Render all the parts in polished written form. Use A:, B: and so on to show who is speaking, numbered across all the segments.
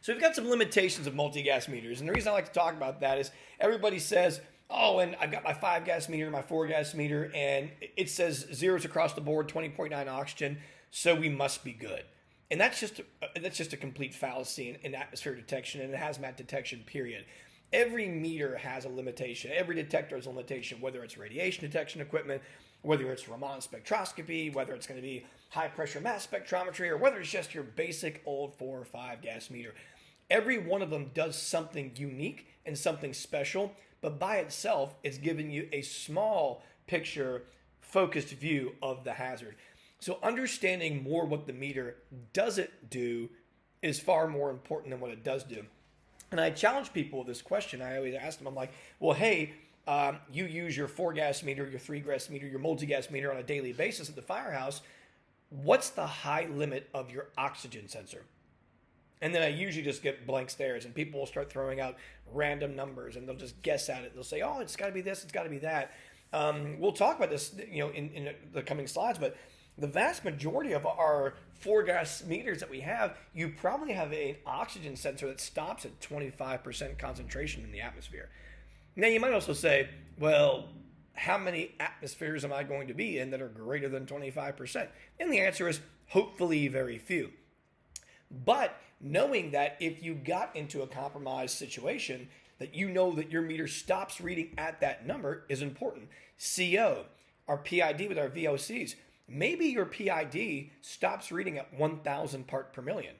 A: So we've got some limitations of multi-gas meters. And the reason I like to talk about that is everybody says, oh, and I've got my 5-gas meter, my 4-gas meter, and it says zeros across the board, 20.9 oxygen, so we must be good. And that's just a complete fallacy in atmospheric detection and hazmat detection, period. Every meter has a limitation. Every detector has a limitation, whether it's radiation detection equipment, whether it's Raman spectroscopy, whether it's going to be high-pressure mass spectrometry, or whether it's just your basic old 4 or 5-gas meter. Every one of them does something unique and something special, but by itself, it's giving you a small picture, focused view of the hazard. So understanding more what the meter doesn't do is far more important than what it does do. And I challenge people with this question. I always ask them, I'm like, well, hey, you use your 4-gas meter, your 3-gas meter, your multi-gas meter on a daily basis at the firehouse. What's the high limit of your oxygen sensor? And then I usually just get blank stares, and people will start throwing out random numbers, and they'll just guess at it. They'll say, oh, it's got to be this, it's got to be that. We'll talk about this, in the coming slides, but the vast majority of our 4-gas meters that we have, you probably have an oxygen sensor that stops at 25% concentration in the atmosphere. Now, you might also say, well, how many atmospheres am I going to be in that are greater than 25%? And the answer is hopefully very few. But knowing that if you got into a compromised situation, that you know that your meter stops reading at that number is important. CO, our PID with our VOCs, maybe your PID stops reading at 1,000 part per million.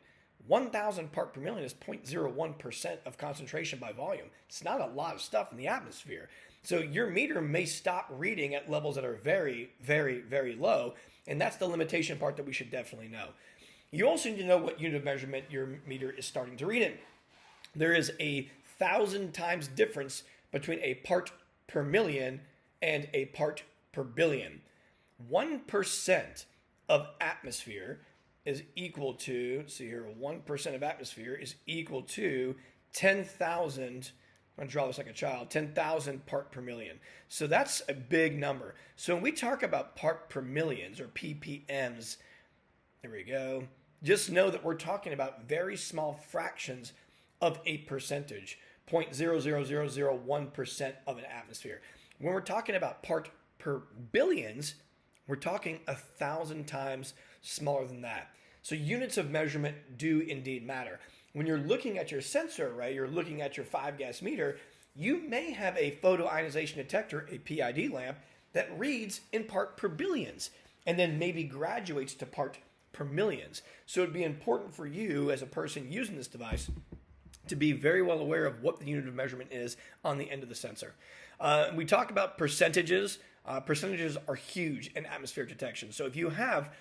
A: 1,000 part per million is 0.01% of concentration by volume. It's not a lot of stuff in the atmosphere. So your meter may stop reading at levels that are very, very, very low, and that's the limitation part that we should definitely know. You also need to know what unit of measurement your meter is starting to read in. There is 1,000 times difference between a part per million and a part per billion. 1% of atmosphere is equal to, see here, 1% of atmosphere is equal to 10,000, I'm going to draw this like a child, 10,000 part per million. So that's a big number. So when we talk about part per millions or ppms, there we go, just know that we're talking about very small fractions of a percentage, 0.00001% of an atmosphere. When we're talking about part per billions, we're talking 1,000 times smaller than that. So units of measurement do indeed matter. When you're looking at your sensor, right, you're looking at your 5-gas meter, you may have a photoionization detector, a PID lamp, that reads in part per billions and then maybe graduates to part per millions. So it'd be important for you as a person using this device to be very well aware of what the unit of measurement is on the end of the sensor. We talk about percentages. Percentages are huge in atmospheric detection. So if you have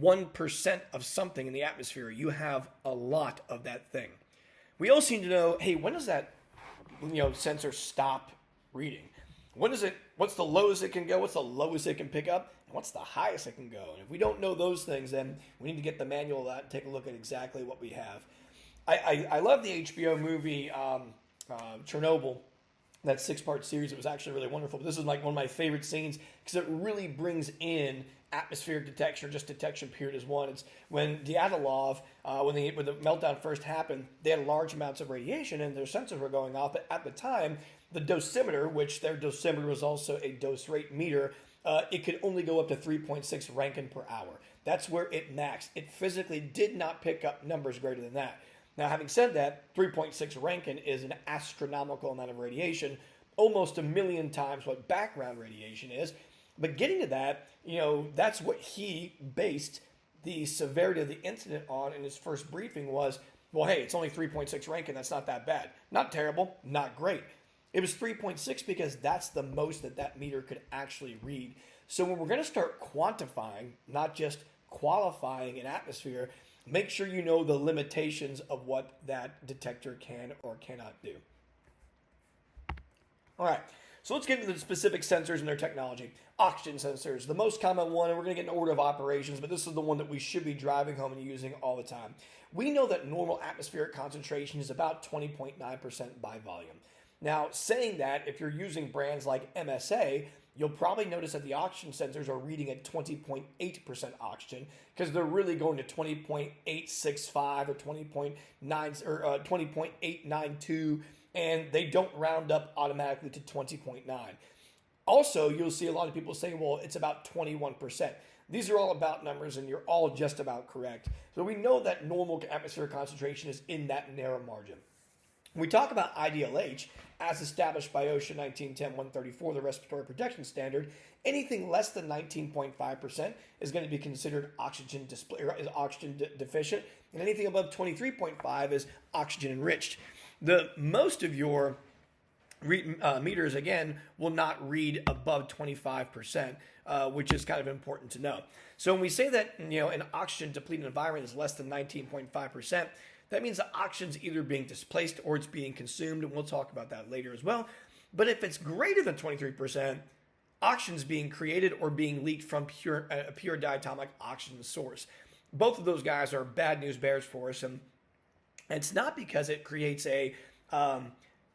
A: 1% of something in the atmosphere, you have a lot of that thing. We also need to know, hey, when does that sensor stop reading? What's the lowest it can go? What's the lowest it can pick up? And what's the highest it can go? And if we don't know those things, then we need to get the manual of that and take a look at exactly what we have. I love the HBO movie Chernobyl, that 6-part series. It was actually really wonderful. But this is like one of my favorite scenes because it really brings in atmospheric detection, or just detection period as one. It's when Dyatlov, when the meltdown first happened, they had large amounts of radiation and their sensors were going off. But at the time, the dosimeter, which their dosimeter was also a dose rate meter, it could only go up to 3.6 Rankine per hour. That's where it maxed. It physically did not pick up numbers greater than that. Now, having said that, 3.6 Rankine is an astronomical amount of radiation, almost 1 million times what background radiation is. But getting to that, that's what he based the severity of the incident on in his first briefing was, well, hey, it's only 3.6 Rankine. That's not that bad. Not terrible, not great. It was 3.6 because that's the most that meter could actually read. So when we're going to start quantifying, not just qualifying an atmosphere, make sure you know the limitations of what that detector can or cannot do. All right, so let's get into the specific sensors and their technology. Oxygen sensors, the most common one, and we're going to get in order of operations, but this is the one that we should be driving home and using all the time. We know that normal atmospheric concentration is about 20.9% by volume. Now, saying that, if you're using brands like MSA, you'll probably notice that the oxygen sensors are reading at 20.8% oxygen because they're really going to 20.865 or 20.9 or 20.892, and they don't round up automatically to 20.9. Also, you'll see a lot of people say, well, it's about 21%. These are all about numbers, and you're all just about correct. So we know that normal atmospheric concentration is in that narrow margin. When we talk about IDLH, as established by OSHA 1910-134, the respiratory protection standard, anything less than 19.5% is going to be considered oxygen deficient, and anything above 23.5 is oxygen enriched. The most of your meters, again, will not read above 25%, which is kind of important to know. So when we say that, an oxygen depleted environment is less than 19.5%, that means the oxygen's either being displaced or it's being consumed, and we'll talk about that later as well. But if it's greater than 23%, oxygen's being created or being leaked from a pure diatomic oxygen source. Both of those guys are bad news bears for us, and it's not because it creates a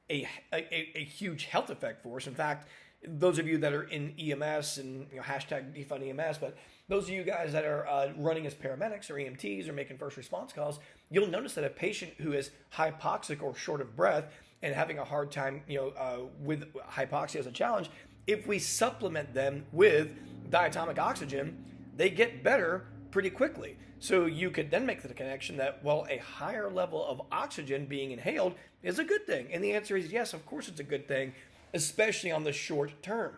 A: huge health effect for us. In fact, those of you that are in EMS and hashtag defund EMS, but those of you guys that are running as paramedics or EMTs or making first response calls, you'll notice that a patient who is hypoxic or short of breath and having a hard time, with hypoxia as a challenge, if we supplement them with diatomic oxygen, they get better pretty quickly. So you could then make the connection that, well, a higher level of oxygen being inhaled is a good thing. And the answer is yes, of course it's a good thing, especially on the short term.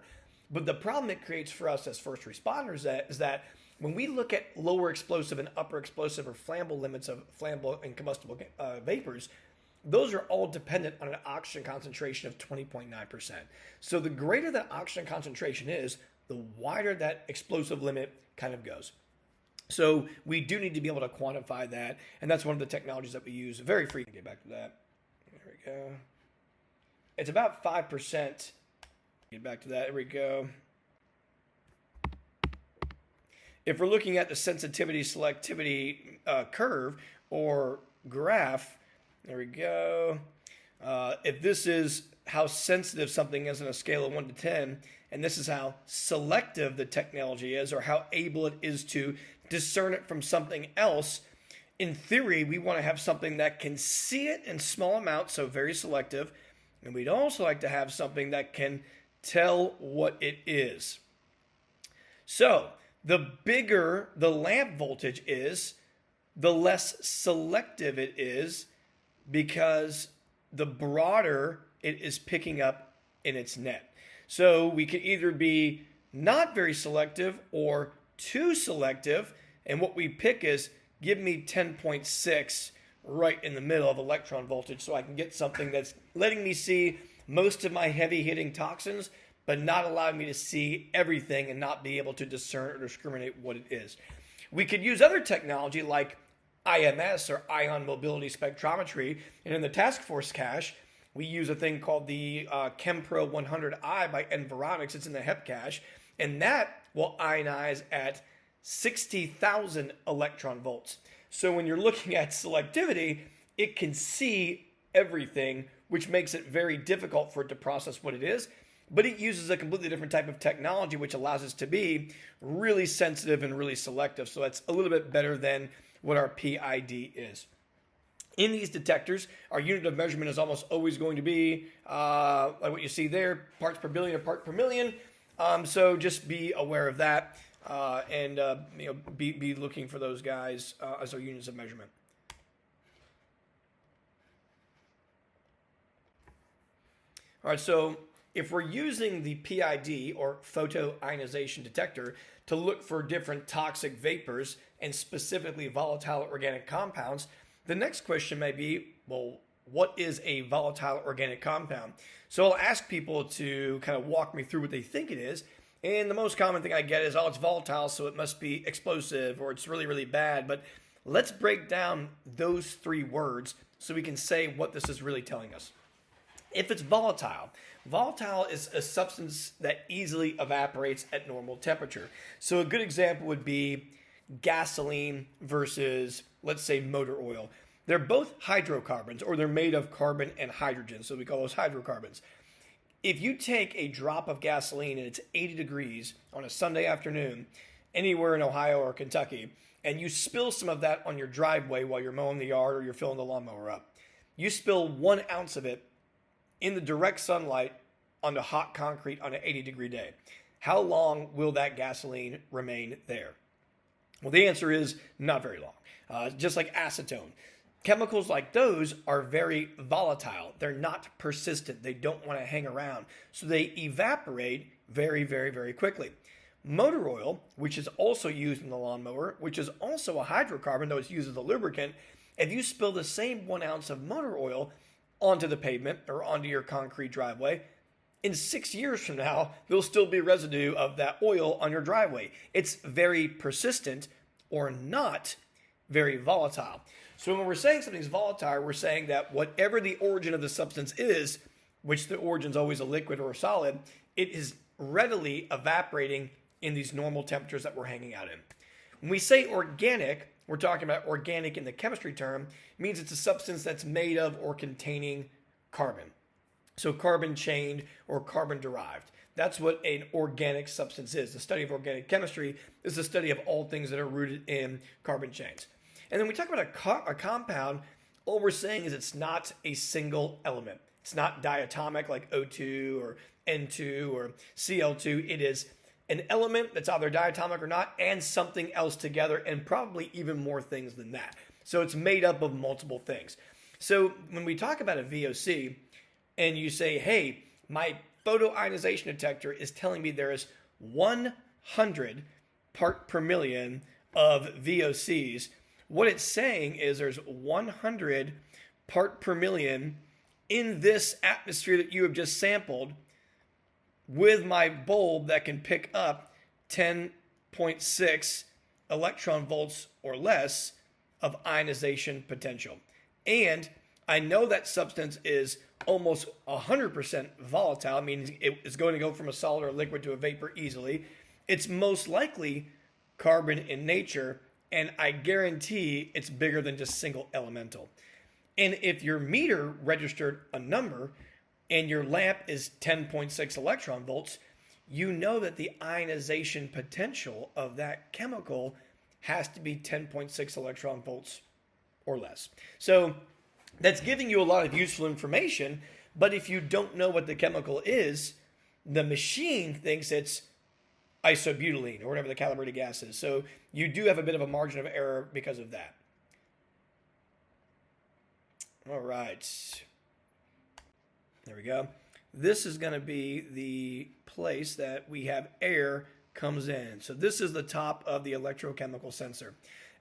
A: But the problem it creates for us as first responders is that when we look at lower explosive and upper explosive or flammable limits of flammable and combustible vapors, those are all dependent on an oxygen concentration of 20.9%. So the greater that oxygen concentration is, the wider that explosive limit kind of goes. So we do need to be able to quantify that, and that's one of the technologies that we use very frequently. Get back to that. There we go. It's about 5%. Get back to that. There we go. If we're looking at the sensitivity selectivity curve or graph, there we go. If this is how sensitive something is on a scale of 1 to 10, and this is how selective the technology is, or how able it is to discern it from something else, in theory, we want to have something that can see it in small amounts, so very selective, and we'd also like to have something that can tell what it is. So the bigger the lamp voltage is, the less selective it is, because the broader it is picking up in its net. So we could either be not very selective or too selective, and what we pick is give me 10.6 right in the middle of electron voltage so I can get something that's letting me see most of my heavy hitting toxins, but not allowing me to see everything and not be able to discern or discriminate what it is. We could use other technology like IMS, or ion mobility spectrometry, and in the task force cache, we use a thing called the Chempro 100i by Environics. It's in the HEP cache, and that will ionize at 60,000 electron volts. So when you're looking at selectivity, it can see everything, which makes it very difficult for it to process what it is. But it uses a completely different type of technology, which allows us to be really sensitive and really selective. So that's a little bit better than what our PID is. In these detectors, our unit of measurement is almost always going to be like what you see there, parts per billion or part per million. So just be aware of that, and be looking for those guys as our units of measurement. All right, so if we're using the PID, or photoionization detector, to look for different toxic vapors and specifically volatile organic compounds, the next question may be, well, what is a volatile organic compound? So I'll ask people to kind of walk me through what they think it is. And the most common thing I get is, oh, it's volatile, so it must be explosive, or it's really, really bad. But let's break down those three words so we can say what this is really telling us. If it's volatile, volatile is a substance that easily evaporates at normal temperature. So a good example would be gasoline versus, let's say, motor oil. They're both hydrocarbons, or they're made of carbon and hydrogen, so we call those hydrocarbons. if you take a drop of gasoline and it's 80 degrees on a Sunday afternoon, anywhere in Ohio or Kentucky, and you spill some of that on your driveway while you're mowing the yard or you're filling the lawnmower up, you spill 1 ounce of it in the direct sunlight onto hot concrete on an 80-degree day. How long will that gasoline remain there? Well, the answer is not very long. Just like acetone. Chemicals like those are very volatile. They're not persistent. They don't want to hang around. So they evaporate very, very, very quickly. Motor oil, which is also used in the lawnmower, which is also a hydrocarbon, though it's used as a lubricant, if you spill the same 1 ounce of motor oil onto the pavement or onto your concrete driveway, in 6 years from now, there'll still be residue of that oil on your driveway. It's very persistent or not very volatile. So when we're saying something's volatile, we're saying that whatever the origin of the substance is, which the origin is always a liquid or a solid, it is readily evaporating in these normal temperatures that we're hanging out in. When we say organic, we're talking about organic in the chemistry term, means it's a substance that's made of or containing carbon. So carbon chained or carbon derived. That's what an organic substance is. The study of organic chemistry is the study of all things that are rooted in carbon chains. And then we talk about a compound, all we're saying is it's not a single element. It's not diatomic like O2 or N2 or Cl2. It is an element that's either diatomic or not and something else together and probably even more things than that. So it's made up of multiple things. So when we talk about a VOC and you say, hey, my photoionization detector is telling me there is 100 part per million of VOCs, what it's saying is there's 100 part per million in this atmosphere that you have just sampled with my bulb that can pick up 10.6 electron volts or less of ionization potential. And I know that substance is almost 100% volatile, meaning it is going to go from a solid or liquid to a vapor easily. It's most likely carbon in nature, and I guarantee it's bigger than just single elemental. And if your meter registered a number and your lamp is 10.6 electron volts, you know that the ionization potential of that chemical has to be 10.6 electron volts or less. So that's giving you a lot of useful information, but if you don't know what the chemical is, the machine thinks it's isobutylene or whatever the calibrated gas is. So you do have a bit of a margin of error because of that. All right. There we go. This is going to be the place that we have air comes in. So this is the top of the electrochemical sensor.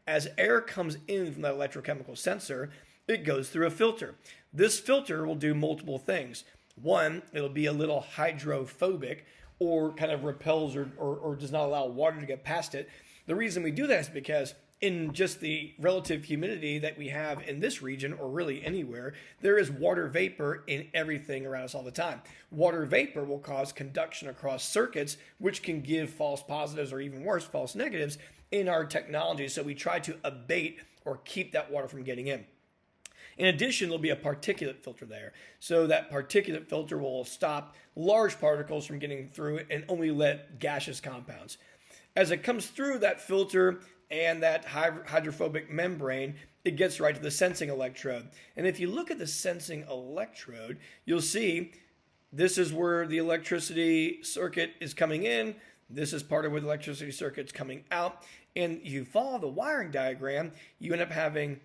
A: As air comes in from the electrochemical sensor, it goes through a filter. This filter will do multiple things. One, it'll be a little hydrophobic or kind of repels or does not allow water to get past it. The reason we do that is because in just the relative humidity that we have in this region, or really anywhere, there is water vapor in everything around us all the time. Water vapor will cause conduction across circuits, which can give false positives or even worse, false negatives in our technology. So we try to abate or keep that water from getting in. In addition, there'll be a particulate filter there. So that particulate filter will stop large particles from getting through it and only let gaseous compounds. As it comes through that filter and that hydrophobic membrane, it gets right to the sensing electrode. And if you look at the sensing electrode, you'll see this is where the electricity circuit is coming in. This is part of where the electricity circuit's coming out. And you follow the wiring diagram, you end up having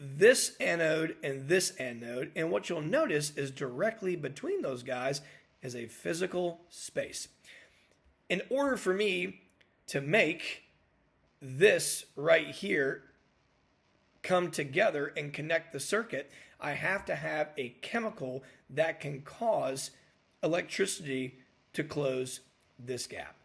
A: this anode and this anode. And what you'll notice is directly between those guys is a physical space. In order for me to make this right here come together and connect the circuit, I have to have a chemical that can cause electricity to close this gap.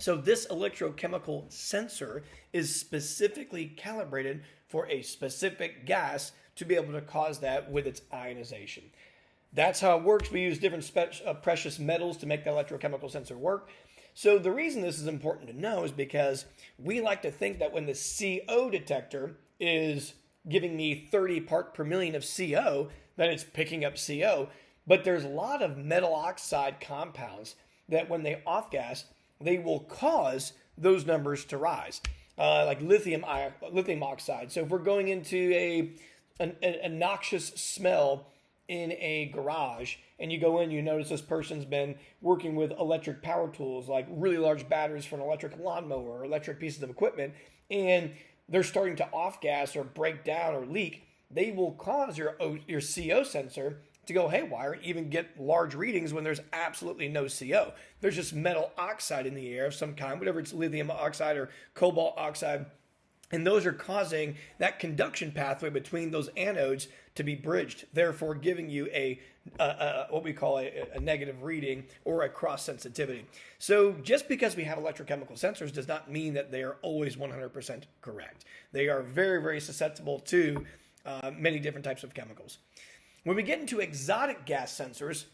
A: So this electrochemical sensor is specifically calibrated for a specific gas to be able to cause that with its ionization. That's how it works. We use different precious metals to make the electrochemical sensor work. So the reason this is important to know is because we like to think that when the CO detector is giving me 30 part per million of CO, that it's picking up CO. But there's a lot of metal oxide compounds that when they off gas, they will cause those numbers to rise, like lithium oxide. So if we're going into a noxious smell in a garage and you go in, you notice this person's been working with electric power tools, like really large batteries for an electric lawnmower or electric pieces of equipment, and they're starting to off gas or break down or leak, they will cause your CO sensor to go haywire, even get large readings when there's absolutely no CO. There's just metal oxide in the air of some kind, whatever it's lithium oxide or cobalt oxide. And those are causing that conduction pathway between those anodes to be bridged, therefore giving you a what we call a negative reading or a cross sensitivity. So just because we have electrochemical sensors does not mean that they are always 100% correct. They are very, very susceptible to many different types of chemicals. When we get into exotic gas sensors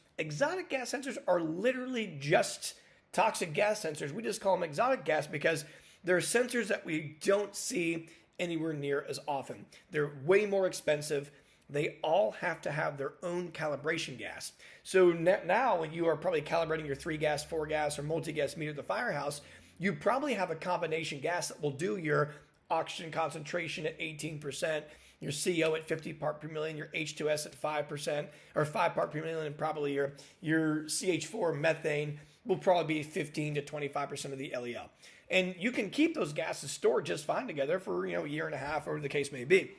A: are literally just toxic gas sensors. We just call them exotic gas because they're sensors that we don't see anywhere near as often. They're way more expensive. They all have to have their own calibration gas. So now when you are probably calibrating your 3-gas, 4-gas, or multi-gas meter at the firehouse, you probably have a combination gas that will do your oxygen concentration at 18%, your CO at 50 part per million, your H2S at 5%, or 5 part per million, and probably your CH4 methane will probably be 15 to 25% of the LEL. And you can keep those gases stored just fine together for a year and a half, or the case may be.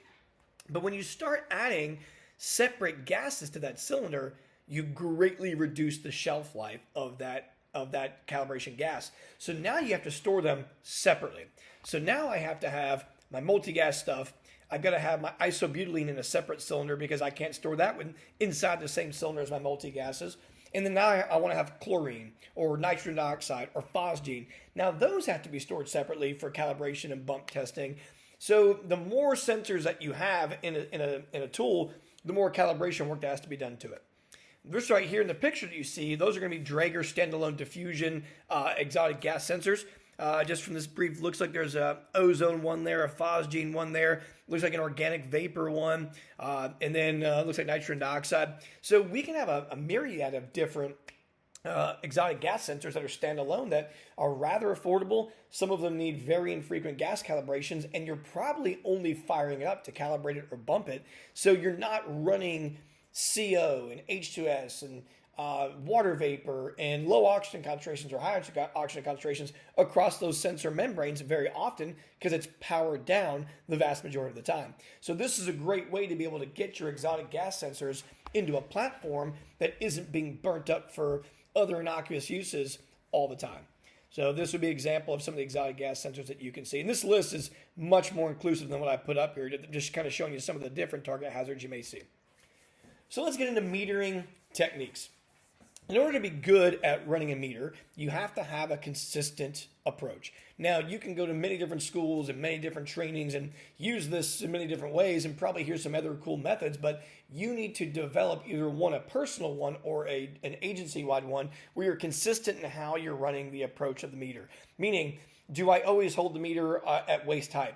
A: But when you start adding separate gases to that cylinder, you greatly reduce the shelf life of that calibration gas. So now you have to store them separately. So now I have to have my multi-gas stuff. I've got to have my isobutylene in a separate cylinder because I can't store that one inside the same cylinder as my multi-gases. And then now I want to have chlorine or nitrogen dioxide or phosgene. Now those have to be stored separately for calibration and bump testing. So the more sensors that you have in a tool, the more calibration work that has to be done to it. This right here in the picture that you see, those are going to be Draeger standalone diffusion exotic gas sensors. Just from this brief, looks like there's a ozone one there, a phosgene one there, looks like an organic vapor one, and then looks like nitrogen dioxide. So we can have a myriad of different exotic gas sensors that are standalone that are rather affordable. Some of them need very infrequent gas calibrations, and you're probably only firing it up to calibrate it or bump it. So you're not running CO and H2S and water vapor and low oxygen concentrations or high oxygen concentrations across those sensor membranes very often because it's powered down the vast majority of the time. So this is a great way to be able to get your exotic gas sensors into a platform that isn't being burnt up for other innocuous uses all the time. So this would be an example of some of the exotic gas sensors that you can see. And this list is much more inclusive than what I put up here, just kind of showing you some of the different target hazards you may see. So let's get into metering techniques. In order to be good at running a meter, you have to have a consistent approach. Now, you can go to many different schools and many different trainings and use this in many different ways and probably hear some other cool methods, but you need to develop either a personal one or an agency-wide one where you're consistent in how you're running the approach of the meter. Meaning, do I always hold the meter at waist height?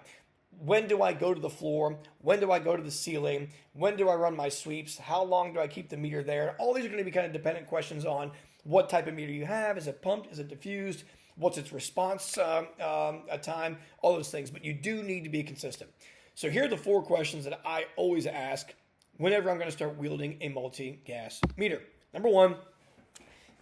A: When do I go to the floor? When do I go to the ceiling? When do I run my sweeps? How long do I keep the meter there? All these are going to be kind of dependent questions on what type of meter you have. Is it pumped? Is it diffused? What's its response time? All those things. But you do need to be consistent. So here are the 4 questions that I always ask whenever I'm going to start wielding a multi-gas meter. Number 1,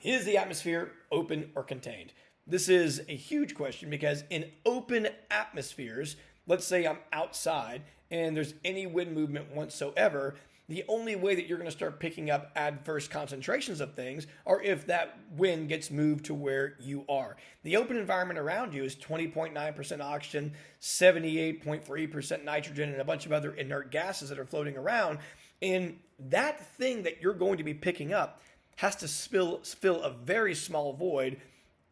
A: is the atmosphere open or contained? This is a huge question because in open atmospheres, let's say I'm outside and there's any wind movement whatsoever, the only way that you're going to start picking up adverse concentrations of things are if that wind gets moved to where you are. The open environment around you is 20.9% oxygen, 78.3% nitrogen, and a bunch of other inert gases that are floating around. And that thing that you're going to be picking up has to fill a very small void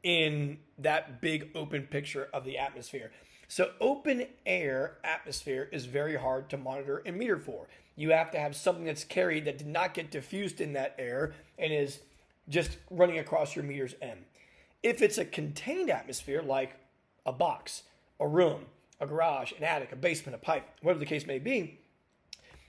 A: in that big open picture of the atmosphere. So open air atmosphere is very hard to monitor and meter for. You have to have something that's carried that did not get diffused in that air and is just running across your meter's end. If it's a contained atmosphere, like a box, a room, a garage, an attic, a basement, a pipe, whatever the case may be,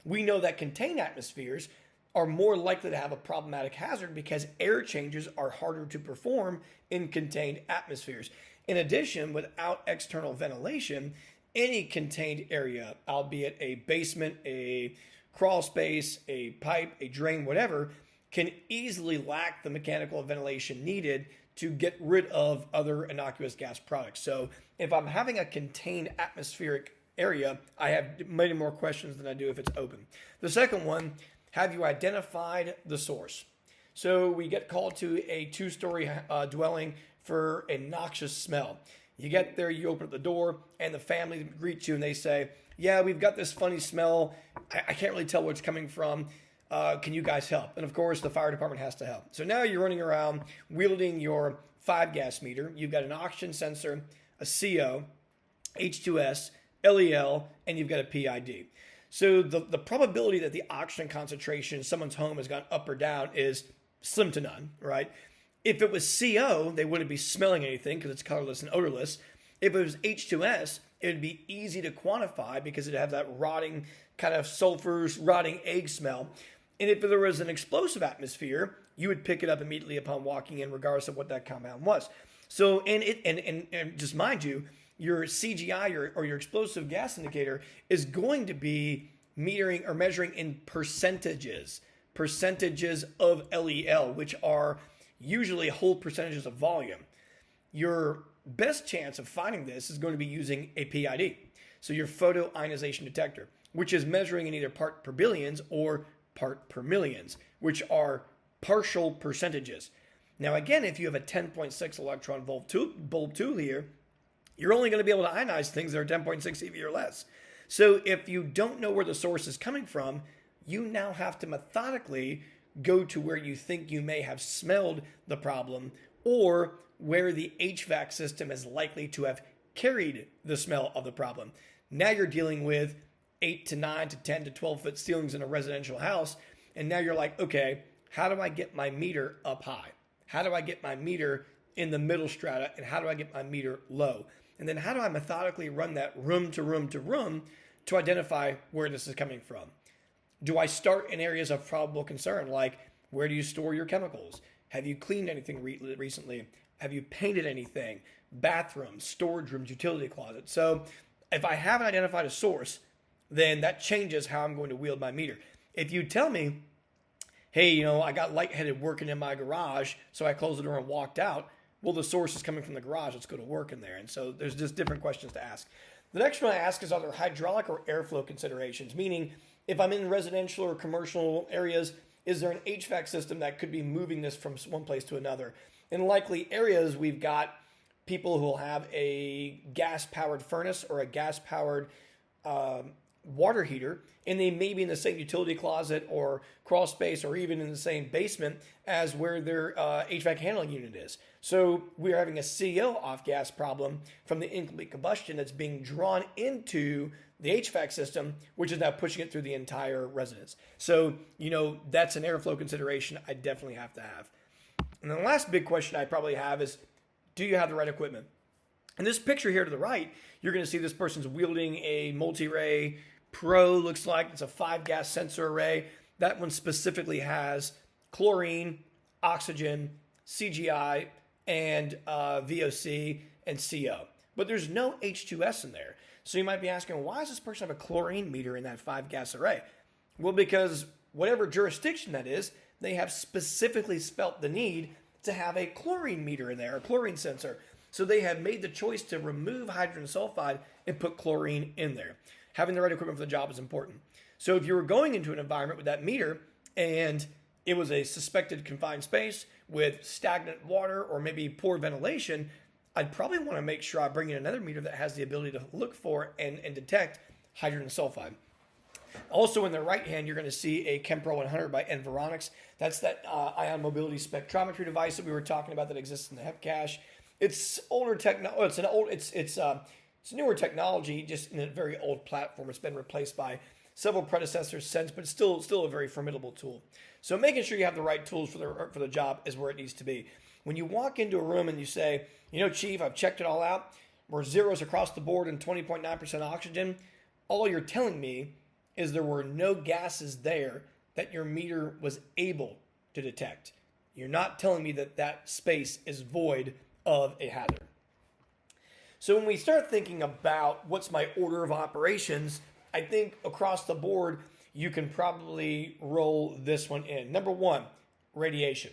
A: we know that contained atmospheres are more likely to have a problematic hazard because air changes are harder to perform in contained atmospheres. In addition, without external ventilation, any contained area, albeit a basement, a crawl space, a pipe, a drain, whatever, can easily lack the mechanical ventilation needed to get rid of other innocuous gas products. So if I'm having a contained atmospheric area, I have many more questions than I do if it's open. The second one, have you identified the source? So we get called to a 2-story dwelling for a noxious smell. You get there, you open up the door, and the family greets you, and they say, yeah, we've got this funny smell. I can't really tell where it's coming from. Can you guys help? And of course, the fire department has to help. So now you're running around wielding your 5-gas meter. You've got an oxygen sensor, a CO, H2S, LEL, and you've got a PID. So the probability that the oxygen concentration in someone's home has gone up or down is slim to none, right? If it was CO, they wouldn't be smelling anything because it's colorless and odorless. If it was H2S, it would be easy to quantify because it'd have that rotting kind of sulfurs, rotting egg smell. And if there was an explosive atmosphere, you would pick it up immediately upon walking in, regardless of what that compound was. So, and just mind you, your CGI or your explosive gas indicator is going to be metering or measuring in percentages of LEL, which are usually whole percentages of volume. Your best chance of finding this is going to be using a PID, so your photoionization detector, which is measuring in either part per billions or part per millions, which are partial percentages. Now, again, if you have a 10.6 electron volt bulb tool here, you're only going to be able to ionize things that are 10.6 eV or less. So if you don't know where the source is coming from, you now have to methodically go to where you think you may have smelled the problem or where the HVAC system is likely to have carried the smell of the problem. Now you're dealing with 8 to 9 to 10 to 12 foot ceilings in a residential house. And now you're like, okay, how do I get my meter up high? How do I get my meter in the middle strata? And how do I get my meter low? And then how do I methodically run that room to room to room to identify where this is coming from? Do I start in areas of probable concern, like where do you store your chemicals? Have you cleaned anything recently? Have you painted anything? Bathrooms, storage rooms, utility closets. So if I haven't identified a source, then that changes how I'm going to wield my meter. If you tell me, hey, I got lightheaded working in my garage, so I closed the door and walked out, well, the source is coming from the garage. Let's go to work in there. And so there's just different questions to ask. The next one I ask is, are there hydraulic or airflow considerations? Meaning, if I'm in residential or commercial areas, is there an HVAC system that could be moving this from one place to another? In likely areas, we've got people who will have a gas-powered furnace or a gas-powered water heater, and they may be in the same utility closet or crawl space or even in the same basement as where their HVAC handling unit is. So we're having a CO off-gas problem from the incomplete combustion that's being drawn into the HVAC system, which is now pushing it through the entire residence. So, that's an airflow consideration I definitely have to have. And then the last big question I probably have is, do you have the right equipment? In this picture here to the right, you're going to see this person's wielding a multi-ray Pro, looks like. It's a 5-gas sensor array. That one specifically has chlorine, oxygen, CGI, and VOC and CO. But there's no H2S in there. So you might be asking, why does this person have a chlorine meter in that 5-gas array? Well, because whatever jurisdiction that is, they have specifically felt the need to have a chlorine meter in there, a chlorine sensor. So they have made the choice to remove hydrogen sulfide and put chlorine in there. Having the right equipment for the job is important. So if you were going into an environment with that meter and it was a suspected confined space with stagnant water or maybe poor ventilation, I'd probably want to make sure I bring in another meter that has the ability to look for and detect hydrogen sulfide. Also in the right hand, you're going to see a Kempro 100 by Environics. That's that ion mobility spectrometry device that we were talking about that exists in the HEP cache. It's older technology. It's newer technology, just in a very old platform. It's been replaced by several predecessors since, but it's still a very formidable tool. So making sure you have the right tools for the job is where it needs to be. When you walk into a room and you say, Chief, I've checked it all out. We're zeros across the board and 20.9% oxygen. All you're telling me is there were no gases there that your meter was able to detect. You're not telling me that that space is void of a hazard. So when we start thinking about what's my order of operations, I think across the board, you can probably roll this one in. Number one, radiation.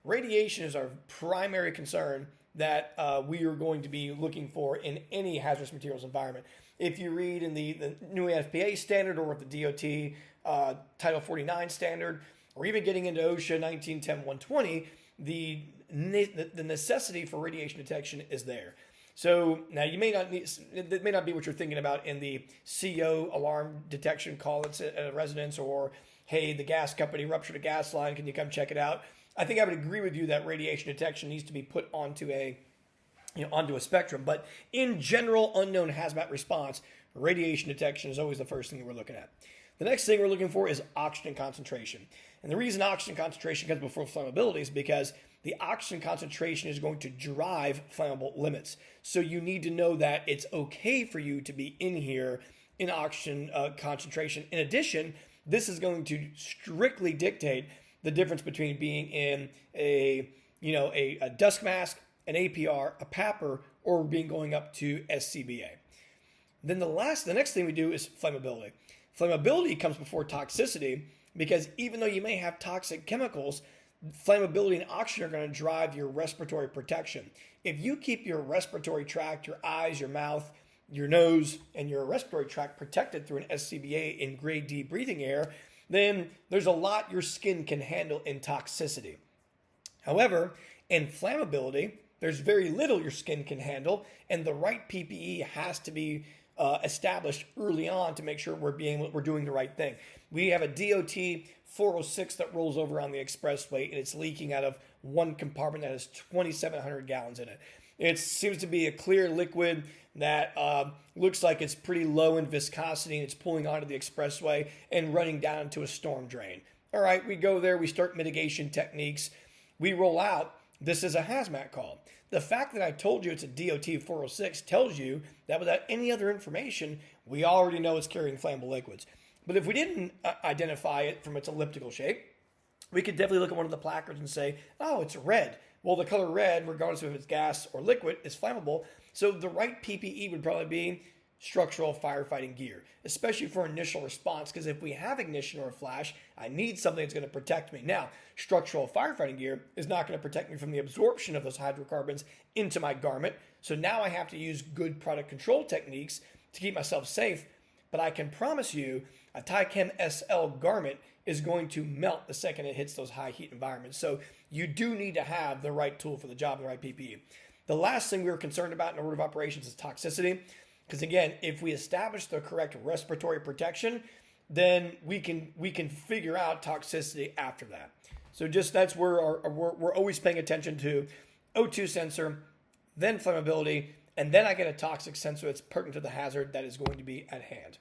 A: Radiation is our primary concern that we are going to be looking for in any hazardous materials environment. If you read in the new NFPA standard or the DOT Title 49 standard, or even getting into OSHA 1910-120, the necessity for radiation detection is there. So now you may not need, it may not be what you're thinking about in the CO alarm detection call that's at a residence, or hey, the gas company ruptured a gas line, can you come check it out? I think I would agree with you that radiation detection needs to be put onto a spectrum. But in general, unknown hazmat response, radiation detection is always the first thing that we're looking at. The next thing we're looking for is oxygen concentration. And the reason oxygen concentration comes before flammability is because the oxygen concentration is going to drive flammable limits. So you need to know that it's okay for you to be in here in oxygen concentration. In addition, this is going to strictly dictate the difference between being in a dusk mask, an APR, a PAPR, or going up to SCBA. Then the next thing we do is flammability. Flammability comes before toxicity because even though you may have toxic chemicals, flammability and oxygen are going to drive your respiratory protection. If you keep your respiratory tract, your eyes, your mouth, your nose, and your respiratory tract protected through an SCBA in grade D breathing air, then there's a lot your skin can handle in toxicity. However, in flammability, there's very little your skin can handle, and the right PPE has to be established early on to make sure we're doing the right thing. We have a DOT 406 that rolls over on the expressway, and it's leaking out of one compartment that has 2,700 gallons in it. It seems to be a clear liquid that looks like it's pretty low in viscosity, and it's pulling onto the expressway and running down into a storm drain. All right, we go there, we start mitigation techniques, we roll out. This is a hazmat call. The fact that I told you it's a DOT 406 tells you that without any other information, we already know it's carrying flammable liquids. But if we didn't identify it from its elliptical shape, we could definitely look at one of the placards and say, oh, it's red. Well, the color red, regardless of if it's gas or liquid, is flammable. So the right PPE would probably be structural firefighting gear, especially for initial response, because if we have ignition or a flash, I need something that's going to protect me. Now, structural firefighting gear is not going to protect me from the absorption of those hydrocarbons into my garment. So now I have to use good product control techniques to keep myself safe. But I can promise you a Tychem SL garment is going to melt the second it hits those high heat environments. So you do need to have the right tool for the job, the right PPE. The last thing we were concerned about in order of operations is toxicity. Because again, if we establish the correct respiratory protection, then we can figure out toxicity after that. So just that's where we're always paying attention to O2 sensor, then flammability, and then I get a toxic sensor that's pertinent to the hazard that is going to be at hand.